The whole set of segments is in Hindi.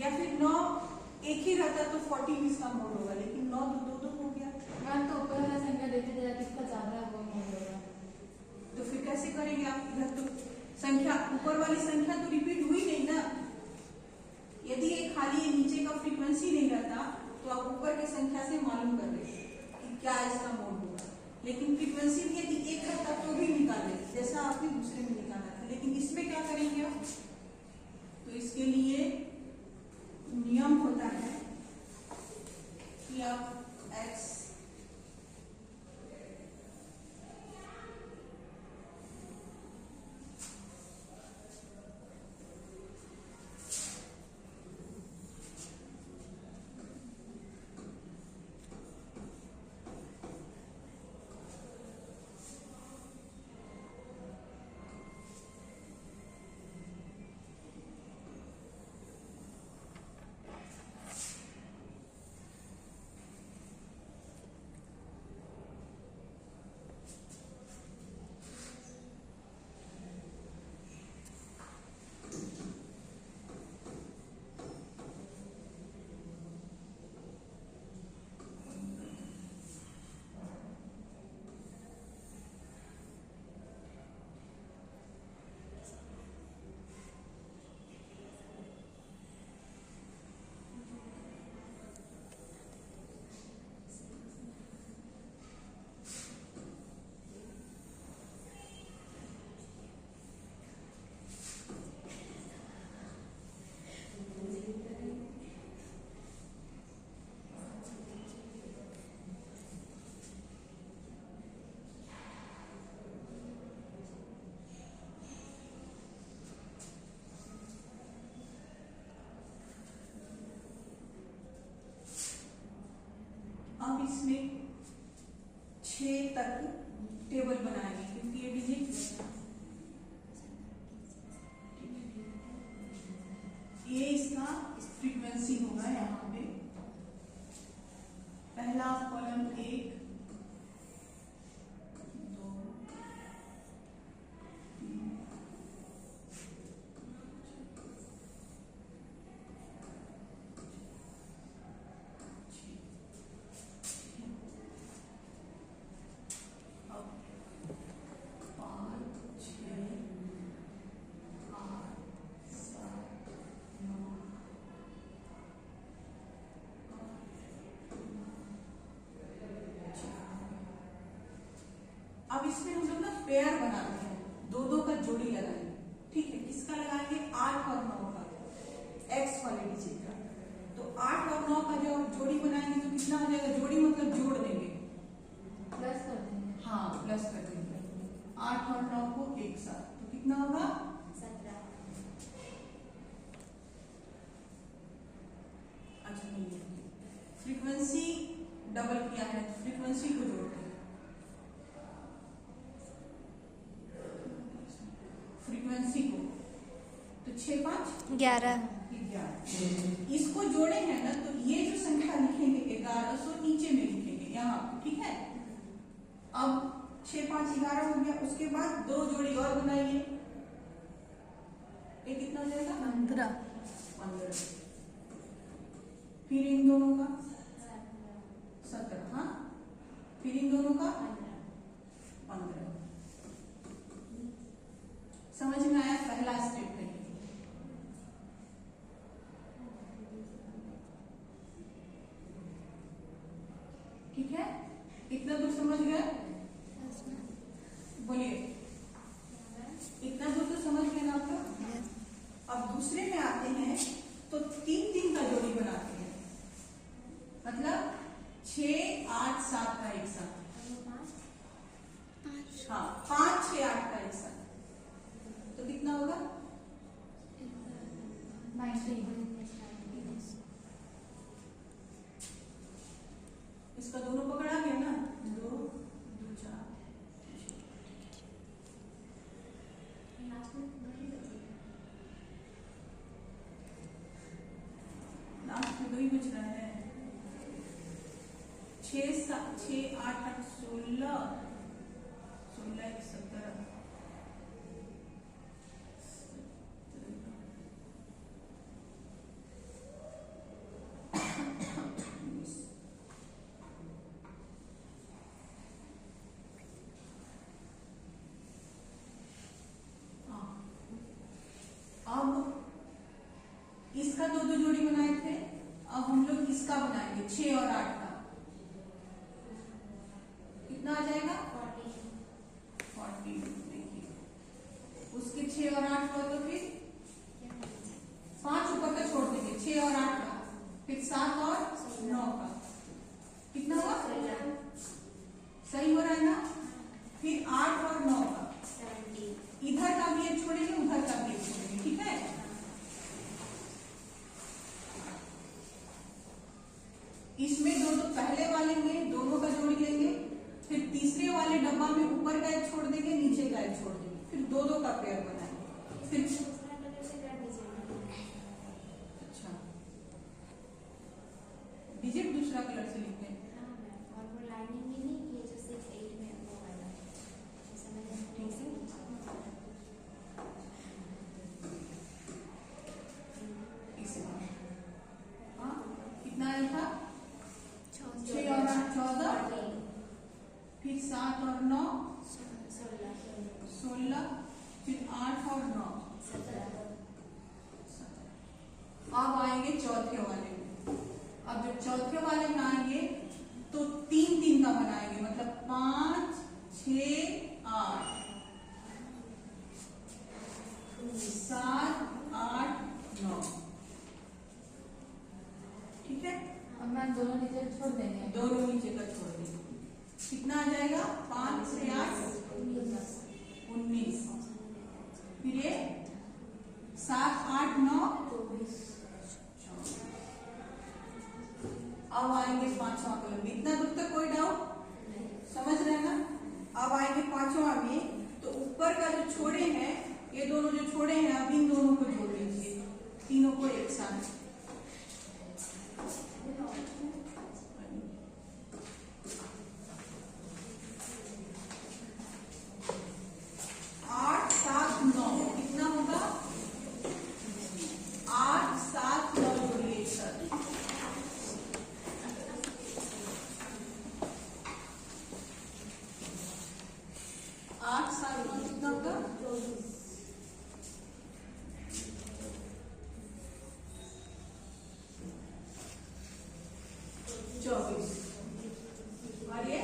या फिर 9 एक ही रहता तो 40 इसका मोड होगा, लेकिन 9 दो दो हो गया। मैम तो ऊपर वाला संख्या देते जाए किसका ज्यादा है वो मोड होगा। तो फिर कैसे करेंगे आप? इधर तो संख्या ऊपर वाली संख्या तो रिपीट हुई नहीं ना। यदि ये खाली नीचे का फ्रीक्वेंसी नहीं रहता तो आप ऊपर की संख्या से मालूम कर लेते कि क्या इसका मोड होगा, लेकिन फ्रीक्वेंसी भी यदि एक रहता तो भी निकाल लेते, जैसा आपने दूसरे में निकाला था। लेकिन इसमें क्या करेंगे आप? तो इसके लिए नियम होता है कि आप x अब इसमें 6 तक टेबल बनाएंगे, क्योंकि ये डिजिट ये इसका फ्रीक्वेंसी होगा। यहाँ पे पहला कॉलम 1 2 3 अब इसमें हम लोग ना पेयर बनाते हैं, दो दो का जोड़ी लगाएंगे। ठीक है, किसका लगाएंगे? 8 और 9 का, एक्स वाले डिजिट का। तो 8 और 9 का जब जोड़ी बनाएंगे तो कितना हो जाएगा? जोड़ी मतलब जोड़ देंगे, प्लस कर देंगे। हाँ प्लस कर देंगे 8 और 9 को एक साथ, तो कितना होगा? 17। अच्छा नहीं, फ्रीक्वेंसी डबल किया है तो फ्रीक्वेंसी को जोड़ते हैं। फ्रीक्वेंसी को तो 6 5 11। इसको जोड़े हैं ना, तो ये जो संख्या लिखेंगे 1100 नीचे में लिखेंगे यहाँ पे। ठीक है, अब 6 5 11 हो गया। उसके बाद 2 जोड़ी और बनाइए, ये कितना हो जाएगा? 15। फिर इन दोनों का 17, हाँ फिर इन दोनों का 15। समझ में आया? पहला स्टेप है। ठीक है, इतना दूर समझ गए? बोलिए, इतना दूर तो समझ गए ना आप लोग? अब दूसरे में आते हैं तो 3 का जोड़ी बनाते हैं, मतलब 6 8 7 का एक साथ। हाँ 5 6 8 का एक साथ, तो कितना होगा? 19। इसका दोनों पकड़ा गया ना, 2 2 4। लास्ट में 2 ही बच रहा है। 6 8 8 16 16 1 17। अब इसका 2-2 जोड़ी बनाए थे, अब हम लोग इसका बनाएंगे 6 और 8 का। कितना आ जाएगा? 40। देखिए उसके 6 और 8 हुआ तो फिर 5 ऊपर का छोड़ देंगे, 6 और 8 का, फिर 7 और 9 का। कितना हुआ? सही हो रहा है ना? फिर 8 और 9 का, इधर का भी एक छोड़ेंगे, उधर का भी एक छोड़ेंगे, ठीक है? इसमें दो पहले वाले में दोनों का जोड़ लेंगे, फिर तीसरे वाले डब्बा में ऊपर का एक छोड़ देंगे, नीचे का एक छोड़ देंगे, फिर 2-2 का पेयर बनाएंगे। फिर अच्छा, डिजिट दूसरा कलर से लिखते हैं। कितना आया था? 6 और 8 14, फिर 7 और 9 16, फिर 8 और 9 अब आएंगे चौथे वाले में। अब जब चौथे वाले में आएंगे तो 3-3 का बनाएंगे, मतलब 5 6 8 7 8 9, ठीक है? अब मैं दोनों नीचे छोड़ देंगे। दोनों नीचे का छोड़ देंगे। कितना आ जाएगा? 5 से 8 19, फिर ये 7 8 9 24। अब आएंगे 5वां कलम। इतना दूर तक कोई डाउट? समझ रहे हैं ना? अब आएंगे 5वां में, तो ऊपर का जो छोड़े हैं, ये दोनों जो छोड़े हैं, अब इन दोनों को जोड़ लीजिए, तीनों को एक साथ। 8 7 9 कितना होगा? 8 7 9 जोड़िए एक साथ। 8 7 9 कितना होगा? 24। और ये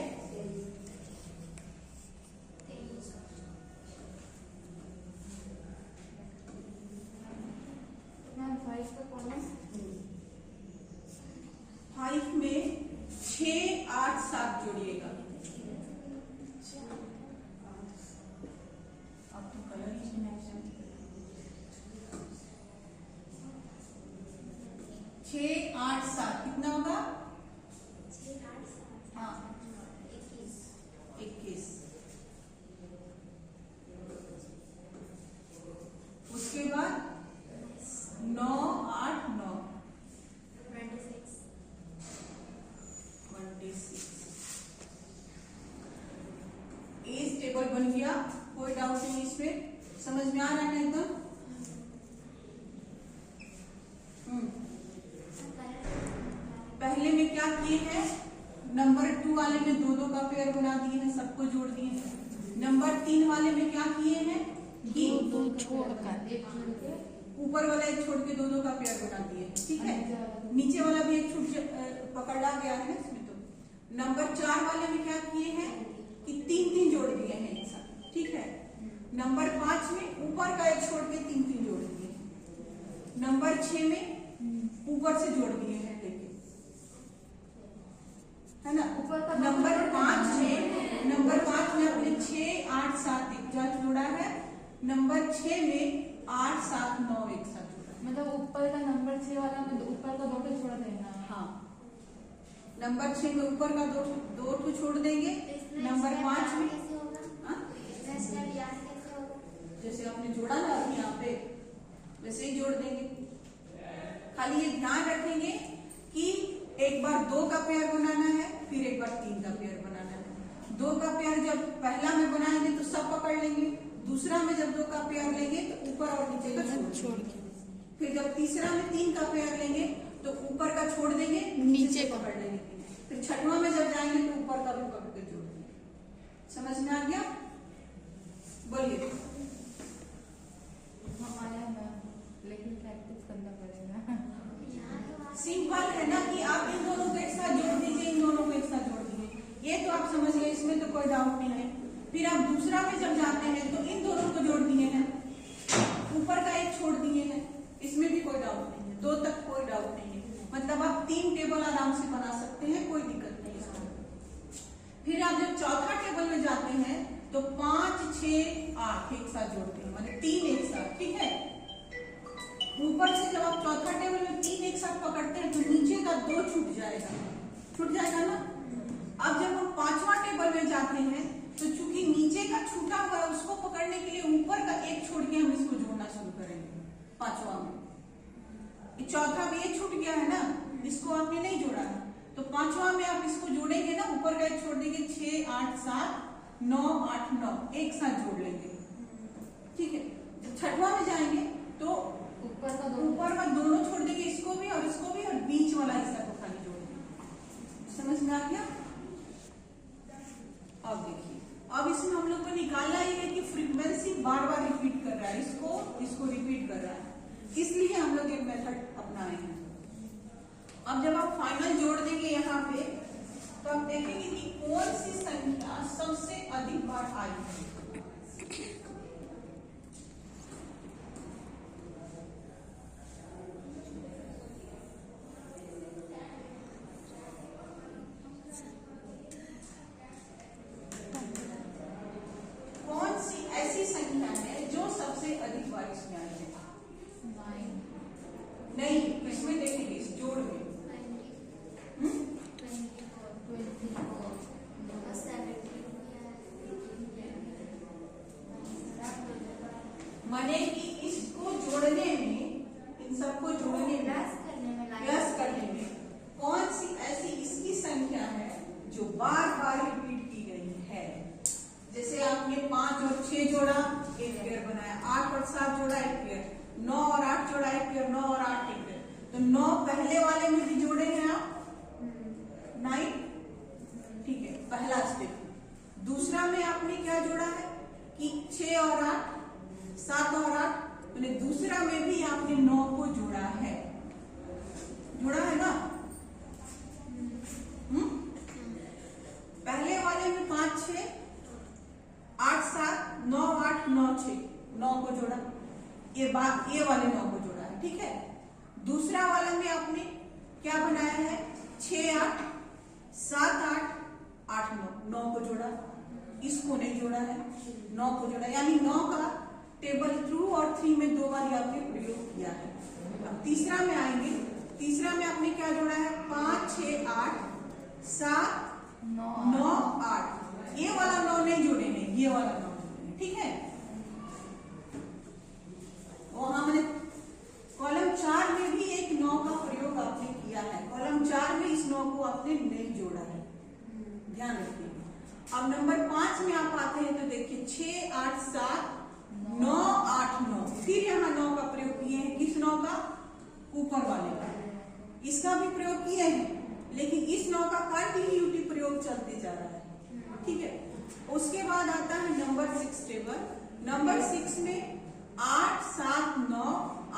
5 में 6 8 7 जोड़िएगा। अब तो कलर ही चेंज है। 6 8 7 कितना होगा? हाँ 21। उसके बाद 9 8 9 26। एज टेबल बन गया, कोई डाउट नहीं इसमें? समझ में आ रहा है ना एकदम? पहले में क्या किए हैं? नंबर 2 वाले में 2-2 का पेयर बना दिए हैं, सबको जोड़ दिए हैं। नंबर 3 वाले में क्या किए हैं? कि ऊपर वाला एक छोड़ के 2-2 का पेयर बना दिए, ठीक है? नीचे वाला भी एक छूट पकड़ा गया है इसमें। तो नंबर 4 वाले में क्या किए हैं? कि 3-3 जोड़ दिए हैं एक साथ, ठीक है? नंबर 5 में ऊपर का एक छोड़ के 3-3 जोड़ दिए। नंबर 6 में ऊपर से जोड़ दिए हैं, लेके, है ना? ऊपर का नंबर 5 में अपने 6 8 7 एक साथ जोड़ा है। नंबर 6 में 8 7 9 एक साथ जोड़ा है। मतलब ऊपर का नंबर 6 वाला में ऊपर का 2 छोड़ देना। हाँ, नंबर 6 में ऊपर का 2 छोड़ देंगे। नंबर 5 में जैसे आपने जोड़ा ना अभी यहाँ पे, वैसे ही जोड़ देंगे। खाली ये ध्यान रखेंगे कि एक बार 2 का पेयर बनाना है, फिर एक बार 3 का पेयर बनाना है। 2 का पेयर जब पहला में बनाएंगे तो सब पकड़ लेंगे, दूसरा में जब 2 का पेयर लेंगे तो ऊपर और नीचे का छोड़ देंगे। फिर जब तीसरा में 3 का पेयर लेंगे तो ऊपर का छोड़ देंगे, नीचे पकड़ लेंगे। फिर छठवां में जब जाएंगे तो ऊपर का भी पकड़ के जोड़ देंगे। समझ में आ गया? बोलिए। छोड़ दिए हैं, इसमें भी कोई डाउट नहीं है, 2 तक कोई डाउट नहीं है, मतलब आप 3 टेबल आराम से बना सकते हैं, कोई दिक्कत नहीं है इसमें। फिर आप जब चौथा टेबल में जाते हैं तो 5, 6, 8 एक साथ जोड़ते हैं, मतलब 3 एक साथ, ठीक है। ऊपर से जब आप चौथा टेबल में 3 एक साथ पकड़ते हैं तो नीचे का 2 छूट जाएगा ना। अब जब हम 5वां टेबल में जाते हैं तो चूंकि नीचे का छूटा हुआ है उसको पकड़ने के लिए ऊपर का 1 छोड़ के हम इसको जोड़ना शुरू करेंगे 5वां में। चौथा में ये छूट गया है ना, इसको आपने नहीं जोड़ा है, तो 5वां में आप इसको जोड़ेंगे ना, ऊपर का 1 छोड़ देंगे, 6, 8, 7, 9, 8, 9 एक साथ जोड़ लेंगे, ठीक है। जब 6वां में जाएंगे तो ऊपर का दोनों छोड़ देंगे, इसको भी और इसको भी, और बीच वाला हिस्सा को खाली जोड़ देंगे। समझ में आ गया? अब देखिए, अब इसमें हम लोग को निकालना ये है कि फ्रीक्वेंसी बार बार रिपीट कर रहा है, इसको रिपीट कर रहा है, इसलिए हम लोग एक मेथड अपनाए हैं। अब जब आप फाइनल जोड़ देंगे यहाँ पे तो आप देखेंगे कि कौन सी संख्या सबसे अधिक बार आई है। कौन सी ऐसी संख्या है जो सबसे अधिक बार इसमें आई है? नहीं, इसमें देखेंगे, इस जोड़ में माने कि इसको जोड़ने में, इन सबको जोड़ने में, प्लस करने में कौन सी ऐसी इसकी संख्या है जो बार बार रिपीट की गई है। जैसे आपने 5 और 6 जोड़ा, एक पेयर बनाया, 8 और 7 जोड़ा, एक पेयर, 9 और 8 जोड़ा, एक पेयर, 9 और 8 एक पेयर, तो 9 पहले वाले में भी जोड़े हैं आप 9, ठीक है, पहला स्टेप। दूसरा में आपने क्या जोड़ा है कि 6 और 8, 7 और 8, मैंने दूसरा में भी आपने 9 को जोड़ा है ना। पहले वाले में 5, 6, 8, 7, 9, 8, 9, 6, 9 को जोड़ा, ये वाले 9 को जोड़ा है, ठीक है। दूसरा वाला में आपने क्या बनाया है, 6, 8, 7, 8, 8, 9 को जोड़ा, इसको नहीं जोड़ा है, 9 को जोड़ा, यानी 9 का टेबल 2 और 3 में 2 बार आपने प्रयोग किया है। अब तीसरा में आएंगे, तीसरा में आपने क्या जोड़ा है, 5, 6, 8, 7, 9, 8, ये वाला 9 नहीं जोड़े हैं, ये वाला 9 जोड़े हैं, ठीक है। वहां मैंने कॉलम 4 में भी एक 9 का प्रयोग आपने किया है, कॉलम 4 में इस 9 को आपने नहीं जोड़ा है, ध्यान रखिएगा। अब नंबर 5 में आप आते हैं तो देखिए 6, 8, 7, 9, 8, 9, फिर यहाँ 9 का प्रयोग किए हैं, किस 9 का, ऊपर वाले का, इसका भी प्रयोग किए हैं, लेकिन इस 9 का कंटिन्यूटी प्रयोग चलते जा रहा है, ठीक है। उसके बाद आता है नंबर 6 टेबल। नंबर 6 में 8, 7, 9,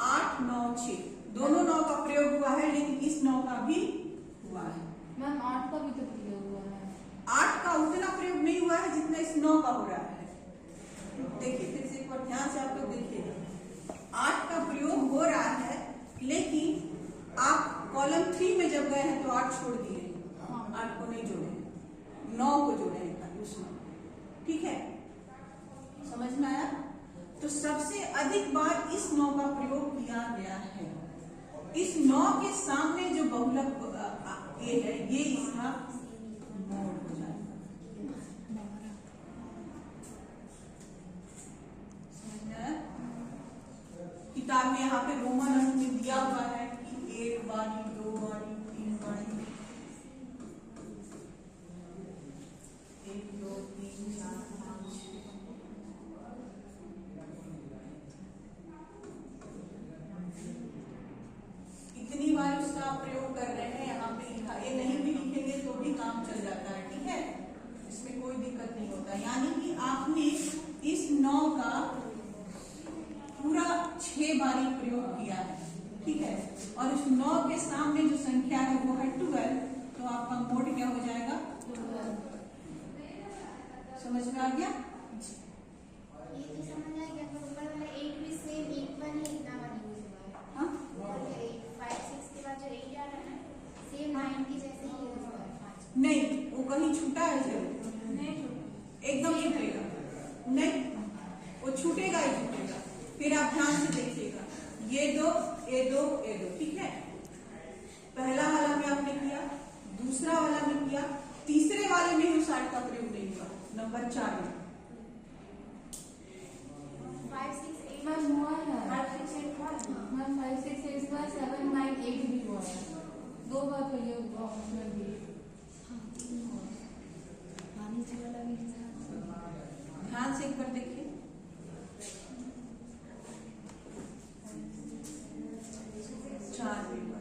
8, 9, 6 दोनों 9 का प्रयोग हुआ है, लेकिन इस 9 का भी हुआ है। मैम 8 का भी तो प्रयोग हुआ है। 8 का उतना प्रयोग नहीं हुआ है जितना इस 9 का हो रहा है। देखिए फिर से एक बार ध्यान से आप लोग देखिएगा, 8 का प्रयोग हो रहा है, लेकिन आप कॉलम 3 में जब गए हैं तो 8 छोड़ दिए, 8 को नहीं जोड़े, 9 को जोड़े हैं उसमें, ठीक है। समझ में आया? तो सबसे अधिक बार इस 9 का प्रयोग किया गया है। इस 9 के सामने जो बहुलक ये है, ये इसका मोड हो जाएगा। किताब में यहाँ पे रोमन अंक में दिया हुआ है कि 1 बारी, 2 बारी, 3 बारी, 1, 2, 3, 4, 5, इतनी बार उसका प्रयोग कर रहे हैं। यहाँ पे लिखा, ये नहीं भी लिखेंगे तो भी काम चल जाता है, ठीक है, इसमें कोई दिक्कत नहीं होता। यानी कि आपने इस 9 का पूरा 6 बारी प्रयोग किया है, ठीक है, और इस 9 के सामने जो संख्या है वो है 12, तो आपका मोड क्या हो जाएगा, 12। समझ में आ गया? ये तो समझ आ गया, पर ऊपर वाला 8 भी सेम एक बार ही इतना फिर आप ध्यान से देखिएगा, ये दो, ये दो, ये दो, ठीक है। पहला वाला में आपने किया, दूसरा वाला में किया, तीसरे वाले में उस आर्ट का प्रयोग नहीं हुआ। नंबर 4 में 5, 6, 8 मैम हुआ है। 5, 6, 8 हुआ है मैम। 5, 6, 8 हुआ, 7, 9, 8 भी हुआ है। 2 बार तो ये हुआ उसमें भी। ध्यान से एक बार देखिए, चार भी हुआ।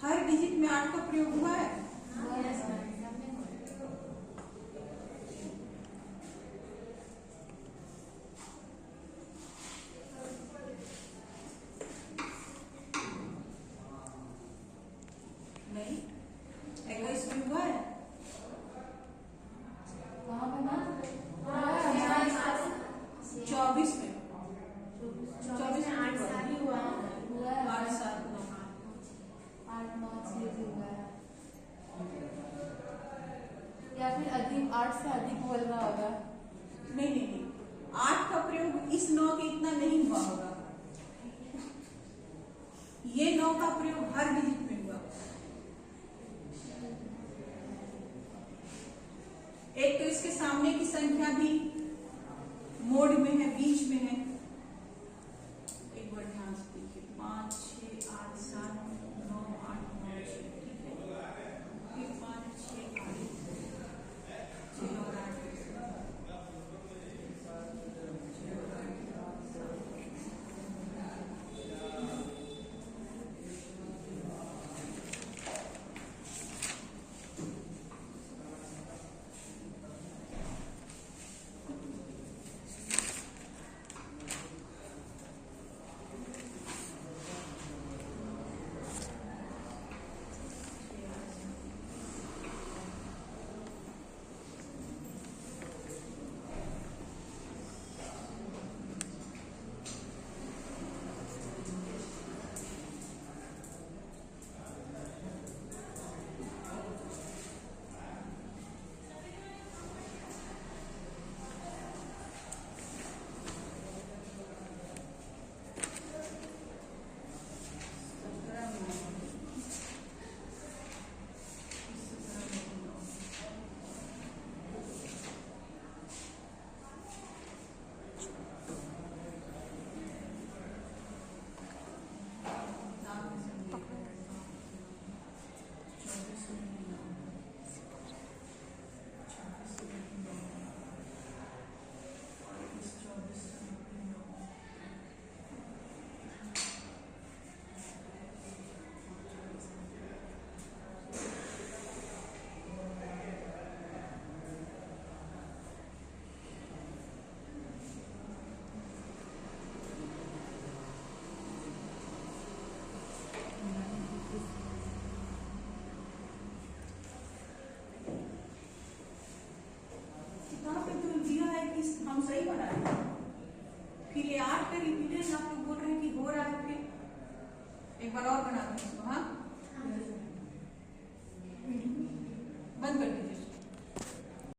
हर डिजिट में 8 का प्रयोग हुआ है। नहीं, 21 में हुआ है। कहाँ पे ना? 24 में, 24 में 8 साल ही हुआ है। 8, 7, 9। 8, 9, 6 भी हुआ है। या फिर अधिक 8 से अधिक बोल रहा होगा। नहीं नहीं नहीं, 8 का प्रयोग इस 9 के इतना नहीं हुआ होगा। ये 9 का प्रयोग हर डिजिट में हुआ। एक तो इसके सामने की संख्या भी मोड में है, बीच में है। एक बार ध्यान से देखिए, 5, 6, 8, 7, 9, 8, 9, 6, ठीक है। फिर 5, 6, 8, 6 और 8, हम सही बना रहे हैं। फिर ये 8 का रिपीटेशन आप लोग बोल रहे हैं कि हो रहा है, फिर एक बार और बना दें इसको। हाँ,